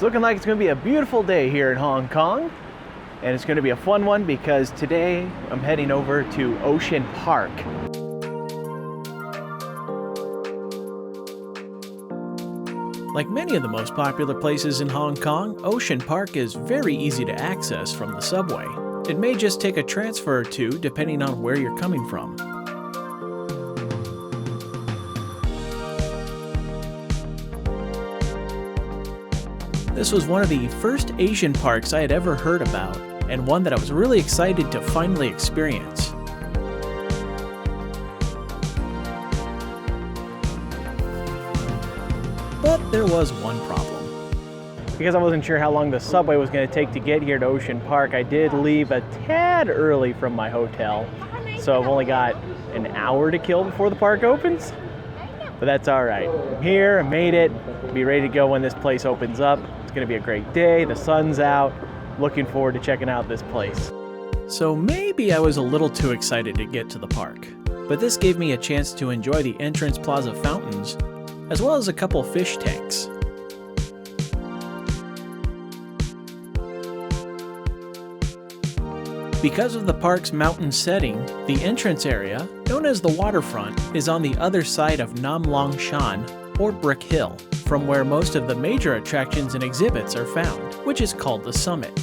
It's looking like it's going to be a beautiful day here in Hong Kong, and it's going to be a fun one because today I'm heading over to Ocean Park. Like many of the most popular places in Hong Kong, Ocean Park is very easy to access from the subway. It may just take a transfer or two depending on where you're coming from. This was one of the first Asian parks I had ever heard about, and one that I was really excited to finally experience. But there was one problem. Because I wasn't sure how long the subway was going to take to get here to Ocean Park, I did leave a tad early from my hotel. So I've only got an hour to kill before the park opens. But that's all right. I'm here, I made it, be ready to go when this place opens up. It's gonna be a great day, the sun's out. Looking forward to checking out this place. So maybe I was a little too excited to get to the park, but this gave me a chance to enjoy the entrance plaza fountains, as well as a couple fish tanks. Because of the park's mountain setting, the entrance area, known as the waterfront, is on the other side of Nam Long Shan, or Brick Hill, from where most of the major attractions and exhibits are found, which is called the summit.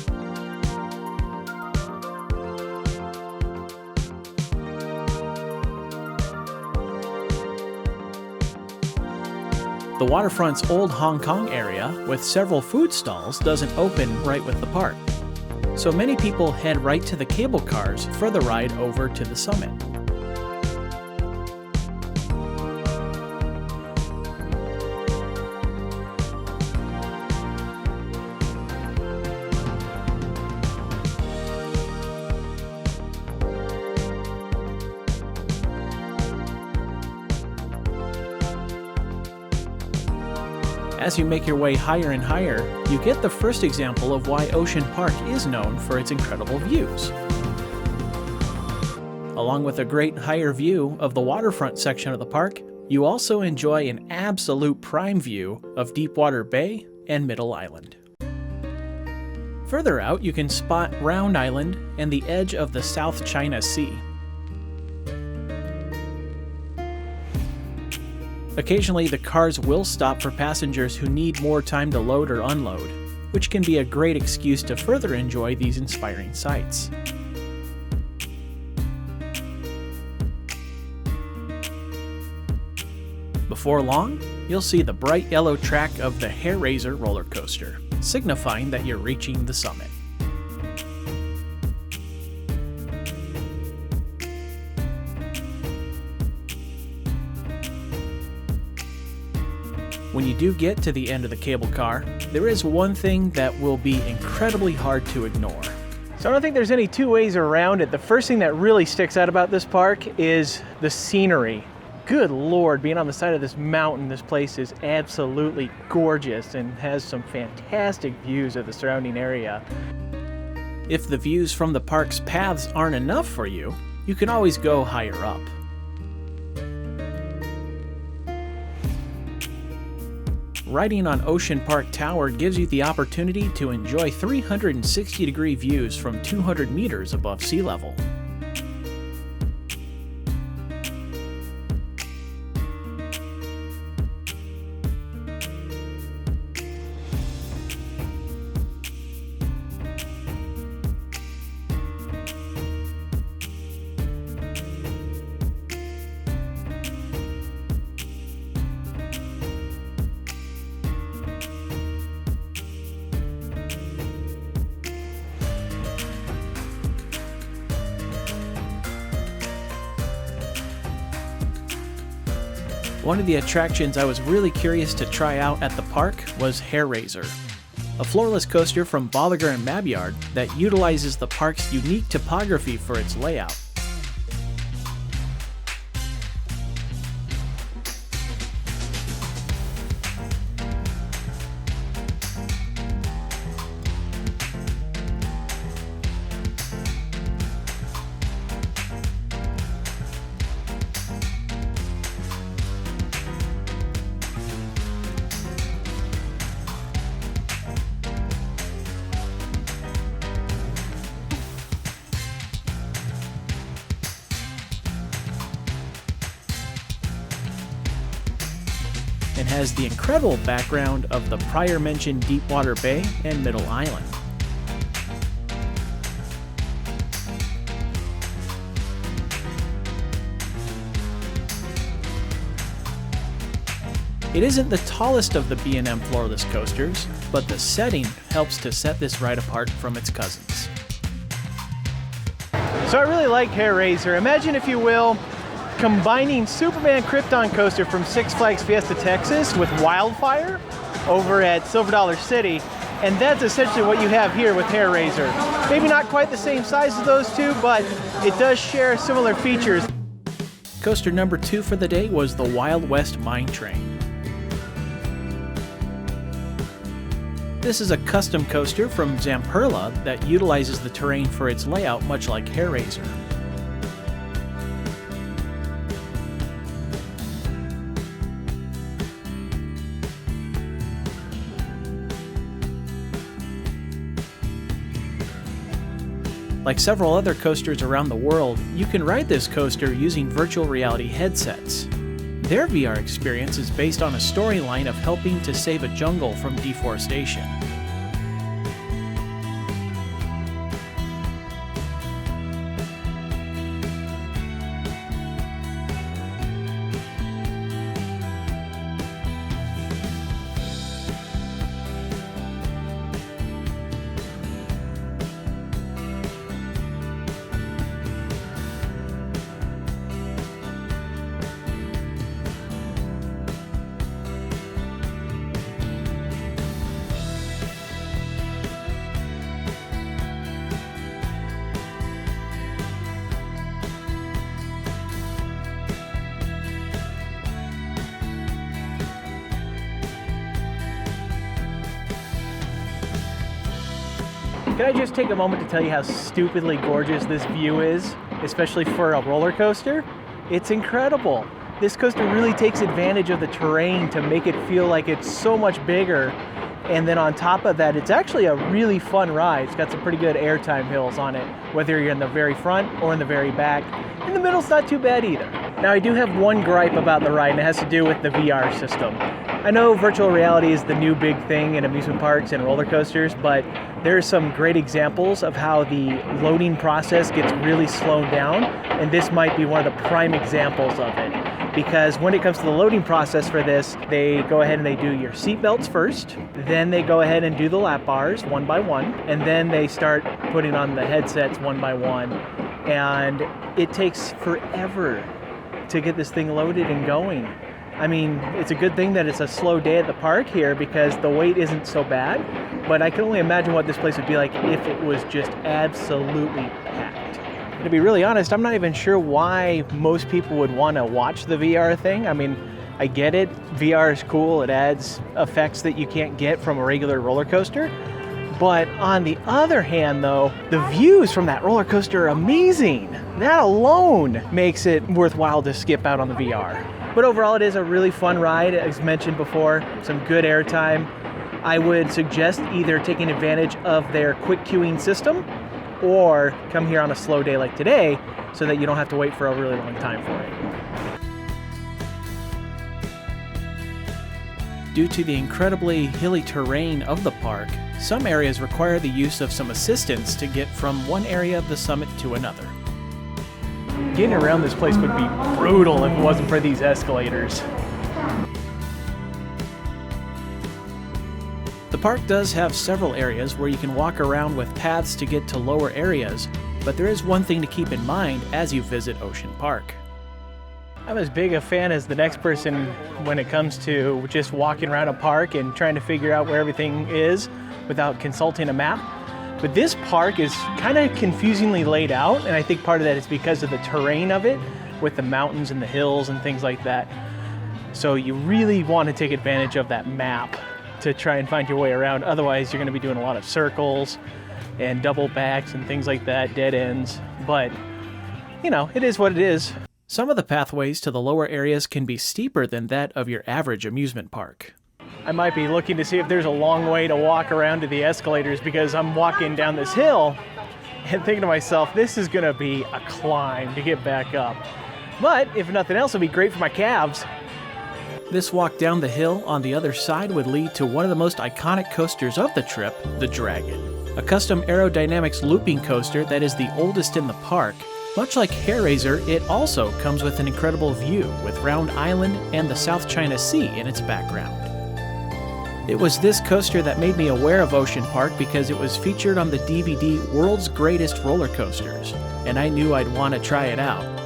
The waterfront's old Hong Kong area, with several food stalls, doesn't open right with the park. So many people head right to the cable cars for the ride over to the summit. As you make your way higher and higher, you get the first example of why Ocean Park is known for its incredible views. Along with a great higher view of the waterfront section of the park, you also enjoy an absolute prime view of Deepwater Bay and Middle Island. Further out, you can spot Round Island and the edge of the South China Sea. Occasionally, the cars will stop for passengers who need more time to load or unload, which can be a great excuse to further enjoy these inspiring sights. Before long, you'll see the bright yellow track of the Hair Raiser roller coaster, signifying that you're reaching the summit. When you do get to the end of the cable car, there is one thing that will be incredibly hard to ignore. So I don't think there's any two ways around it. The first thing that really sticks out about this park is the scenery. Good Lord, being on the side of this mountain, this place is absolutely gorgeous and has some fantastic views of the surrounding area. If the views from the park's paths aren't enough for you, you can always go higher up. Riding on Ocean Park Tower gives you the opportunity to enjoy 360-degree views from 200 meters above sea level. One of the attractions I was really curious to try out at the park was Hair Raiser, a floorless coaster from Bolliger & Mabyard that utilizes the park's unique topography for its layout. and has the incredible background of the prior mentioned Deepwater Bay and Middle Island. It isn't the tallest of the B&M floorless coasters, but the setting helps to set this ride apart from its cousins. So I really like Hair Raiser. Imagine, if you will, combining Superman Krypton coaster from Six Flags Fiesta Texas with Wildfire over at Silver Dollar City, and that's essentially what you have here with Hair Raiser. Maybe not quite the same size as those two, but it does share similar features. Coaster number 2 for the day was the Wild West Mine Train. This is a custom coaster from Zamperla that utilizes the terrain for its layout, much like Hair Raiser. Like several other coasters around the world, you can ride this coaster using virtual reality headsets. Their VR experience is based on a storyline of helping to save a jungle from deforestation. Can I just take a moment to tell you how stupidly gorgeous this view is, especially for a roller coaster? It's incredible. This coaster really takes advantage of the terrain to make it feel like it's so much bigger. And then on top of that, it's actually a really fun ride. It's got some pretty good airtime hills on it, whether you're in the very front or in the very back. In the middle's not too bad either. Now, I do have one gripe about the ride, and it has to do with the VR system. I know virtual reality is the new big thing in amusement parks and roller coasters, but there are some great examples of how the loading process gets really slowed down, and this might be one of the prime examples of it. Because when it comes to the loading process for this, they go ahead and they do your seat belts first, then they go ahead and do the lap bars one by one, and then they start putting on the headsets one by one. And it takes forever to get this thing loaded and going. I mean, it's a good thing that it's a slow day at the park here because the wait isn't so bad, but I can only imagine what this place would be like if it was just absolutely packed. To be really honest, I'm not even sure why most people would want to watch the VR thing. I mean, I get it. VR is cool. It adds effects that you can't get from a regular roller coaster. But on the other hand, though, the views from that roller coaster are amazing. That alone makes it worthwhile to skip out on the VR. But overall, it is a really fun ride, as mentioned before, some good airtime. I would suggest either taking advantage of their quick queuing system or come here on a slow day like today so that you don't have to wait for a really long time for it. Due to the incredibly hilly terrain of the park, some areas require the use of some assistance to get from one area of the summit to another. Getting around this place would be brutal if it wasn't for these escalators. The park does have several areas where you can walk around with paths to get to lower areas, but there is one thing to keep in mind as you visit Ocean Park. I'm as big a fan as the next person when it comes to just walking around a park and trying to figure out where everything is without consulting a map. But this park is kind of confusingly laid out, and I think part of that is because of the terrain of it, with the mountains and the hills and things like that. So you really want to take advantage of that map to try and find your way around. Otherwise, you're going to be doing a lot of circles and double backs and things like that, dead ends. But, you know, it is what it is. Some of the pathways to the lower areas can be steeper than that of your average amusement park. I might be looking to see if there's a long way to walk around to the escalators because I'm walking down this hill and thinking to myself, this is going to be a climb to get back up. But if nothing else, it'll be great for my calves. This walk down the hill on the other side would lead to one of the most iconic coasters of the trip, the Dragon. A custom aerodynamics looping coaster that is the oldest in the park. Much like Hairraiser, it also comes with an incredible view with Round Island and the South China Sea in its background. It was this coaster that made me aware of Ocean Park because it was featured on the DVD World's Greatest Roller Coasters, and I knew I'd want to try it out.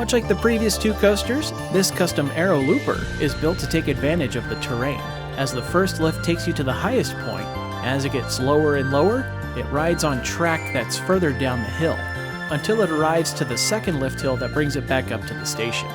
Much like the previous two coasters, this custom aero looper is built to take advantage of the terrain. As the first lift takes you to the highest point, as it gets lower and lower, it rides on track that's further down the hill, until it arrives to the second lift hill that brings it back up to the station.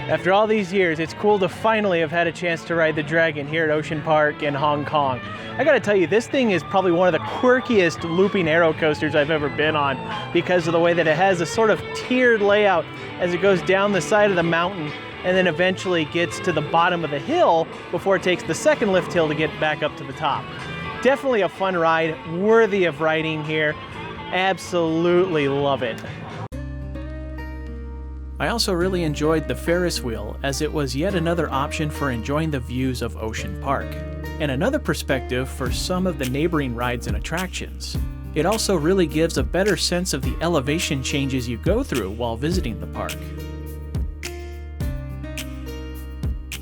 After all these years, it's cool to finally have had a chance to ride the Dragon here at Ocean Park in Hong Kong. I gotta tell you, this thing is probably one of the quirkiest looping aero coasters I've ever been on because of the way that it has a sort of tiered layout as it goes down the side of the mountain and then eventually gets to the bottom of the hill before it takes the second lift hill to get back up to the top. Definitely a fun ride, worthy of riding here. Absolutely love it. I also really enjoyed the Ferris wheel as it was yet another option for enjoying the views of Ocean Park, and another perspective for some of the neighboring rides and attractions. It also really gives a better sense of the elevation changes you go through while visiting the park.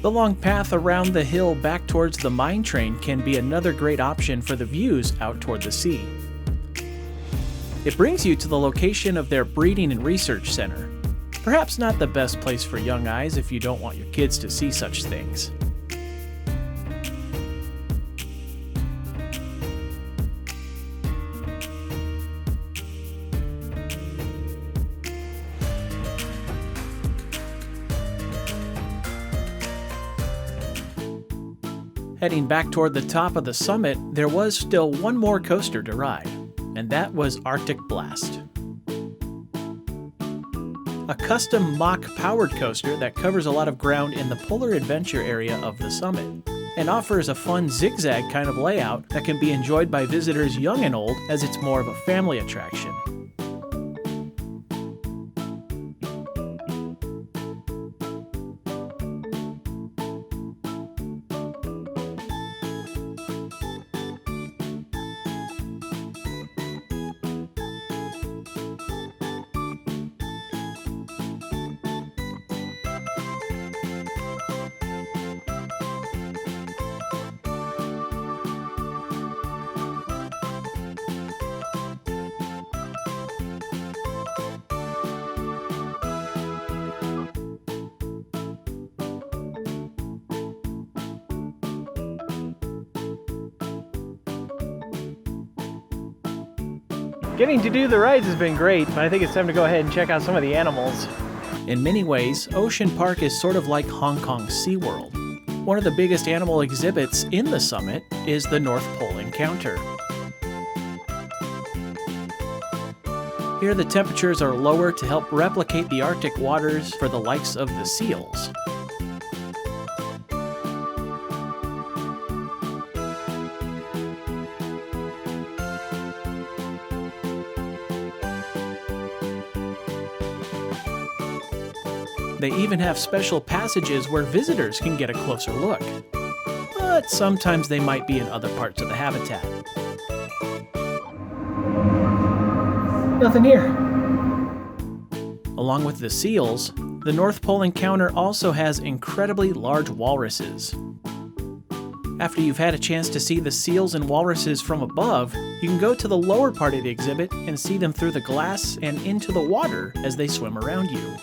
The long path around the hill back towards the mine train can be another great option for the views out toward the sea. It brings you to the location of their breeding and research center. Perhaps not the best place for young eyes if you don't want your kids to see such things. Heading back toward the top of the summit, there was still one more coaster to ride, and that was Arctic Blast. A custom mock-powered coaster that covers a lot of ground in the Polar Adventure area of the summit, and offers a fun zigzag kind of layout that can be enjoyed by visitors young and old as it's more of a family attraction. Getting to do the rides has been great, but I think it's time to go ahead and check out some of the animals. In many ways, Ocean Park is sort of like Hong Kong's SeaWorld. One of the biggest animal exhibits in the summit is the North Pole Encounter. Here the temperatures are lower to help replicate the Arctic waters for the likes of the seals. They even have special passages where visitors can get a closer look. But sometimes they might be in other parts of the habitat. Nothing here. Along with the seals, the North Pole Encounter also has incredibly large walruses. After you've had a chance to see the seals and walruses from above, you can go to the lower part of the exhibit and see them through the glass and into the water as they swim around you.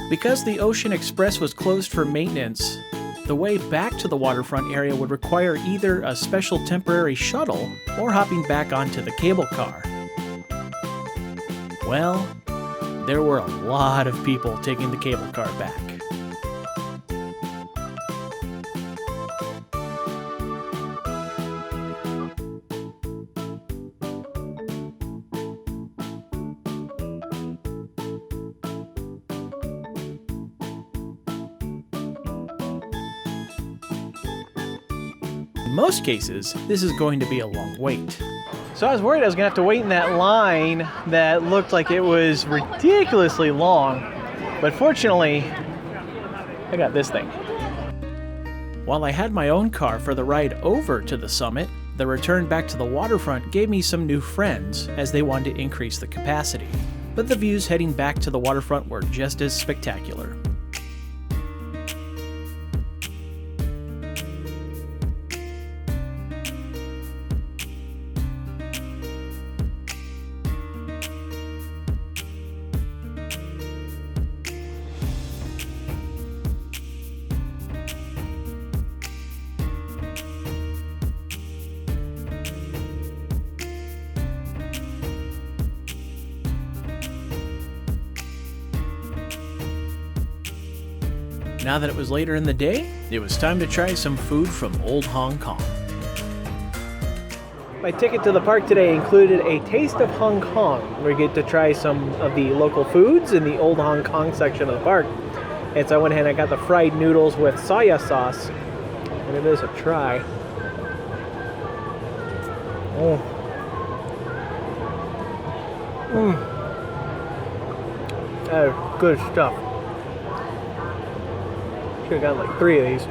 Because the Ocean Express was closed for maintenance, the way back to the waterfront area would require either a special temporary shuttle or hopping back onto the cable car. Well, there were a lot of people taking the cable car back. In most cases, this is going to be a long wait. So I was worried I was going to have to wait in that line that looked like it was ridiculously long, but fortunately, I got this thing. While I had my own car for the ride over to the summit, the return back to the waterfront gave me some new friends as they wanted to increase the capacity. But the views heading back to the waterfront were just as spectacular. Now that it was later in the day, it was time to try some food from Old Hong Kong. My ticket to the park today included a taste of Hong Kong, where you get to try some of the local foods in the Old Hong Kong section of the park. And so I went ahead and I got the fried noodles with soya sauce, and it is a try. That is good stuff. Should have gotten like 3 of these.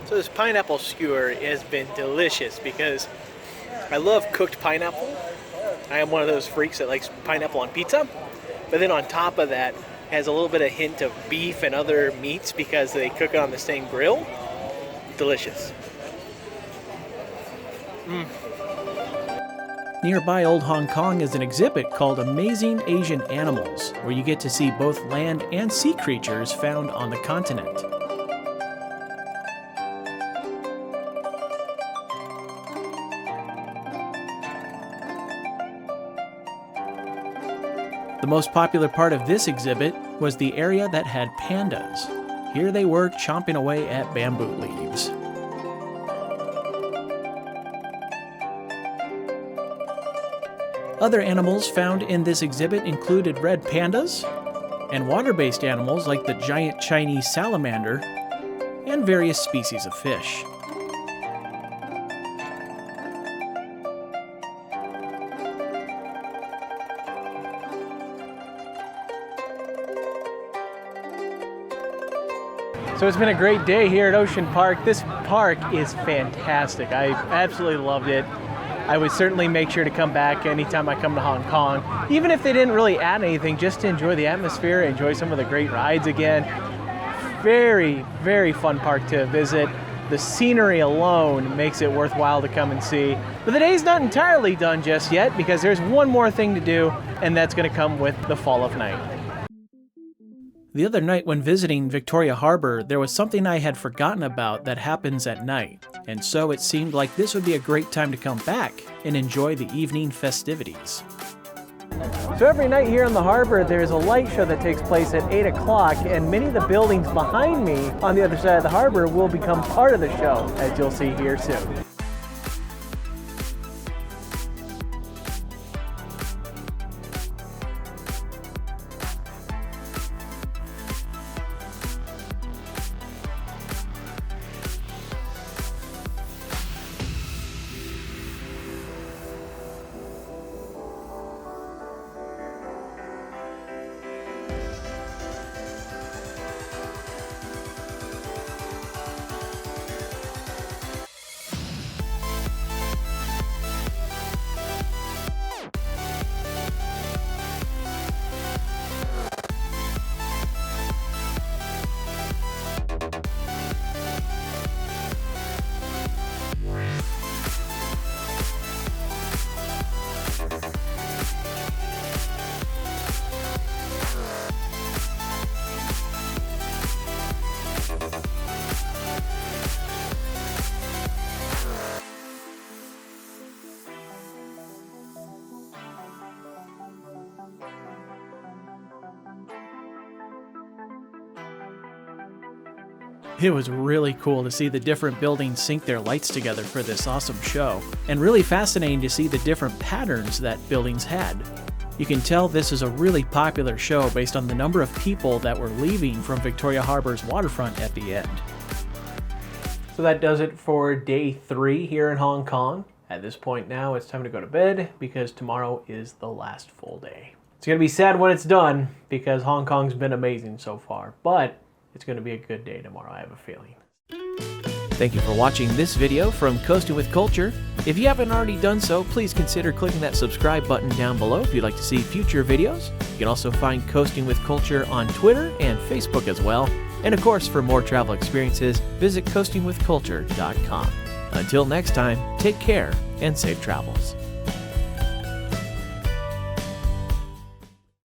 So this pineapple skewer has been delicious because I love cooked pineapple. I am one of those freaks that likes pineapple on pizza. But then on top of that, has a little bit of hint of beef and other meats because they cook it on the same grill. Delicious. Nearby Old Hong Kong is an exhibit called Amazing Asian Animals, where you get to see both land and sea creatures found on the continent. The most popular part of this exhibit was the area that had pandas. Here they were chomping away at bamboo leaves. Other animals found in this exhibit included red pandas, and water-based animals like the giant Chinese salamander, and various species of fish. So it's been a great day here at Ocean Park. This park is fantastic. I absolutely loved it. I would certainly make sure to come back anytime I come to Hong Kong, even if they didn't really add anything, just to enjoy the atmosphere, enjoy some of the great rides again. Very, very fun park to visit. The scenery alone makes it worthwhile to come and see. But the day's not entirely done just yet because there's one more thing to do, and that's going to come with the fall of night. The other night when visiting Victoria Harbor, there was something I had forgotten about that happens at night, and so it seemed like this would be a great time to come back and enjoy the evening festivities. So every night here in the harbor, there's a light show that takes place at 8 o'clock, and many of the buildings behind me on the other side of the harbor will become part of the show, as you'll see here soon. It was really cool to see the different buildings sync their lights together for this awesome show, and really fascinating to see the different patterns that buildings had. You can tell this is a really popular show based on the number of people that were leaving from Victoria Harbor's waterfront at the end. So that does it for day 3 here in Hong Kong. At this point now, it's time to go to bed because tomorrow is the last full day. It's going to be sad when it's done because Hong Kong's been amazing so far, but it's going to be a good day tomorrow, I have a feeling. Thank you for watching this video from Coasting with Culture. If you haven't already done so, please consider clicking that subscribe button down below if you'd like to see future videos. You can also find Coasting with Culture on Twitter and Facebook as well. And of course, for more travel experiences, visit coastingwithculture.com. Until next time, take care and safe travels.